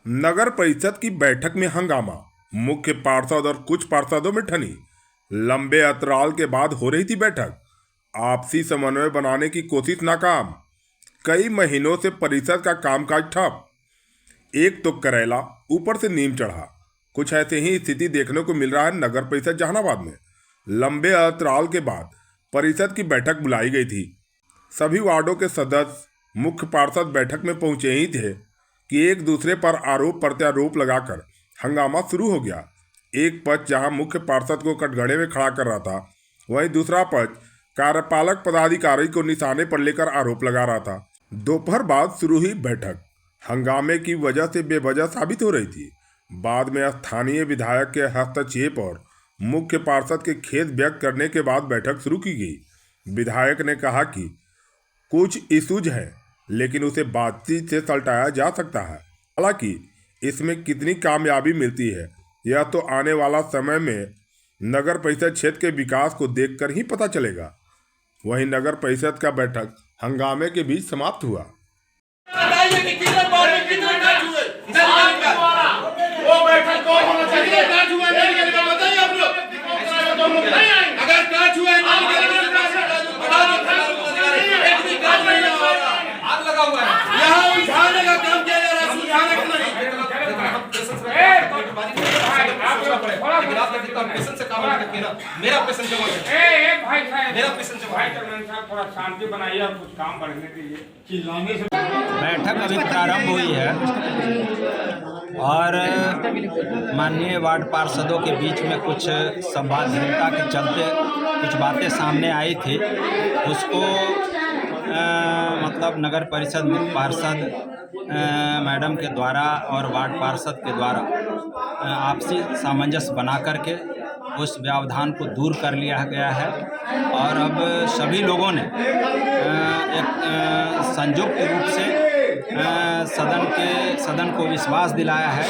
नगर परिषद की बैठक में हंगामा। मुख्य पार्षद और कुछ पार्षदों में ठनी। लंबे अंतराल के बाद हो रही थी बैठक। आपसी समन्वय बनाने की कोशिश नाकाम। कई महीनों से परिषद का कामकाज ठप। एक तो करेला ऊपर से नीम चढ़ा। कुछ ऐसे ही स्थिति देखने को मिल रहा है नगर परिषद जहानाबाद में। लंबे अंतराल के बाद परिषद की बैठक बुलाई गई थी। सभी वार्डों के सदस्य मुख्य पार्षद बैठक में पहुंचे ही थे कि एक दूसरे पर आरोप प्रत्यारोप लगाकर हंगामा शुरू हो गया। एक पक्ष जहां मुख्य पार्षद को कटघरे में खड़ा कर रहा था, वहीं दूसरा पक्ष कार्यपालक पदाधिकारी को निशाने पर लेकर आरोप लगा रहा था। दोपहर बाद शुरू हुई बैठक हंगामे की वजह से बेवजह साबित हो रही थी। बाद में स्थानीय विधायक के हस्तक्षेप और मुख्य पार्षद के खेद व्यक्त करने के बाद बैठक शुरू की गई। विधायक ने कहा कि कुछ इशूज हैं, लेकिन उसे बातचीत से सलटाया जा सकता है। हालांकि इसमें कितनी कामयाबी मिलती है, यह तो आने वाला समय में नगर परिषद क्षेत्र के विकास को देखकर ही पता चलेगा। वहीं नगर परिषद का बैठक हंगामे के बीच समाप्त हुआ। मेरा पेशेंट थोड़ा शांति बनाइए और कुछ काम बढ़ने दीजिए। चिल्लाने से बैठक अभी प्रारंभ हुई है और माननीय वार्ड पार्षदों के बीच में कुछ संवादहीनता के चलते कुछ बातें सामने आई थी। उसको मतलब नगर परिषद मुख्य पार्षद मैडम के द्वारा और वार्ड पार्षद के द्वारा आपसी सामंजस्य बना करके उस व्यवधान को दूर कर लिया गया है और अब सभी लोगों ने एक संयुक्त रूप से सदन को विश्वास दिलाया है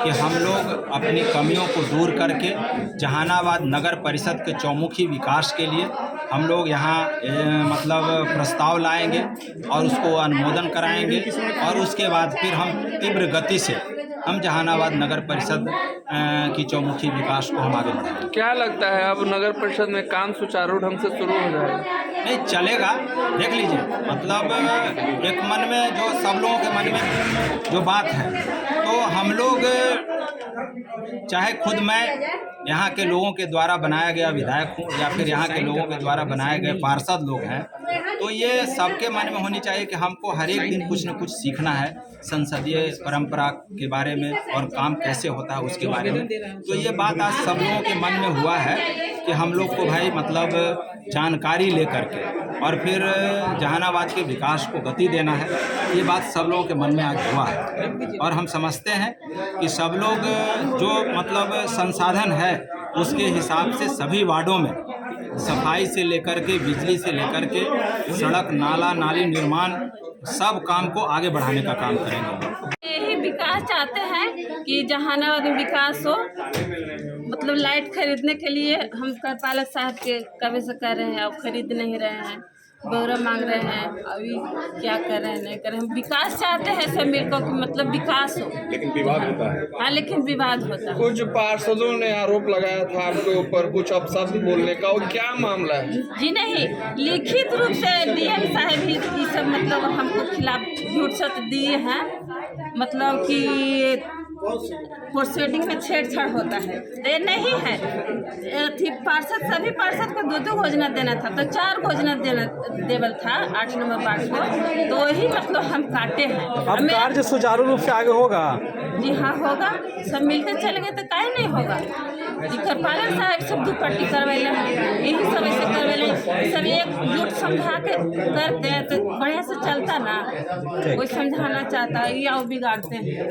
कि हम लोग अपनी कमियों को दूर करके जहानाबाद नगर परिषद के चौमुखी विकास के लिए हम लोग यहाँ मतलब प्रस्ताव लाएंगे और उसको अनुमोदन कराएंगे और उसके बाद फिर हम तीव्र गति से हम जहानाबाद नगर परिषद की चौमुखी विकास को हम आगे बढ़ाएंगे। क्या लगता है अब नगर परिषद में काम सुचारू ढंग से शुरू हो जाएगा? नहीं चलेगा, देख लीजिए। मतलब एक मन में जो सब लोगों के मन में जो बात है, तो हम लोग चाहे खुद मैं यहाँ के लोगों के द्वारा बनाया गया विधायक हूँ या फिर यहाँ के लोगों के द्वारा बनाए गए पार्षद लोग हैं, तो ये सबके मन में होनी चाहिए कि हमको हर एक दिन कुछ न कुछ सीखना है संसदीय परंपरा के बारे में और काम कैसे होता है उसके बारे में। तो ये बात आज सब लोगों के मन में हुआ है कि हम लोग को भाई मतलब जानकारी लेकर के और फिर जहानाबाद के विकास को गति देना है। ये बात सब लोगों के मन में आज हुआ है और हम समझते हैं कि सब लोग जो मतलब संसाधन है उसके हिसाब से सभी वार्डों में सफाई से लेकर के बिजली से लेकर के सड़क नाला नाली निर्माण सब काम को आगे बढ़ाने का काम करेंगे। यही विकास चाहते हैं कि जहानाबाद में विकास हो। मतलब लाइट खरीदने के लिए हम कार्यपालक साहब के कभी से कर रहे हैं, अब खरीद नहीं रहे हैं, ब्यौरा मांग रहे हैं, अभी क्या कर रहे हैं नहीं कर रहे हैं। विकास चाहते हैं सब मिलकर कि मतलब विकास हो, लेकिन विवाद होता है। हाँ, लेकिन विवाद होता है। कुछ पार्षदों ने आरोप लगाया था आपके ऊपर कुछ अपशब्द बोलने का, और क्या मामला है? जी नहीं, लिखित रूप से डीएम साहब ही ये सब मतलब हमको खिलाफ झूठ सच दिए हैं। मतलब कि प्रोसीडिंग में छेड़छाड़ होता है, तो ये नहीं है। थी पार्षद सभी पार्षद को 2-2 घोषणा देना था, तो 4 घोषणा देवल था 8 नंबर वार्ड को, तो वही मतलब हम काटे हैं। अब कार्य सुचारू रूप से आगे होगा? जी हाँ होगा, सब मिलकर चलेंगे तो काहे नहीं होगा। कार्यपालक साहब सब दुपट्टी करवाइले हैं, यही सब ऐसे करवाइले, सब एकजुट समझा के करते हैं तो बढ़िया से चलता ना। कोई समझाना चाहता है या वो बिगाड़ते हैं।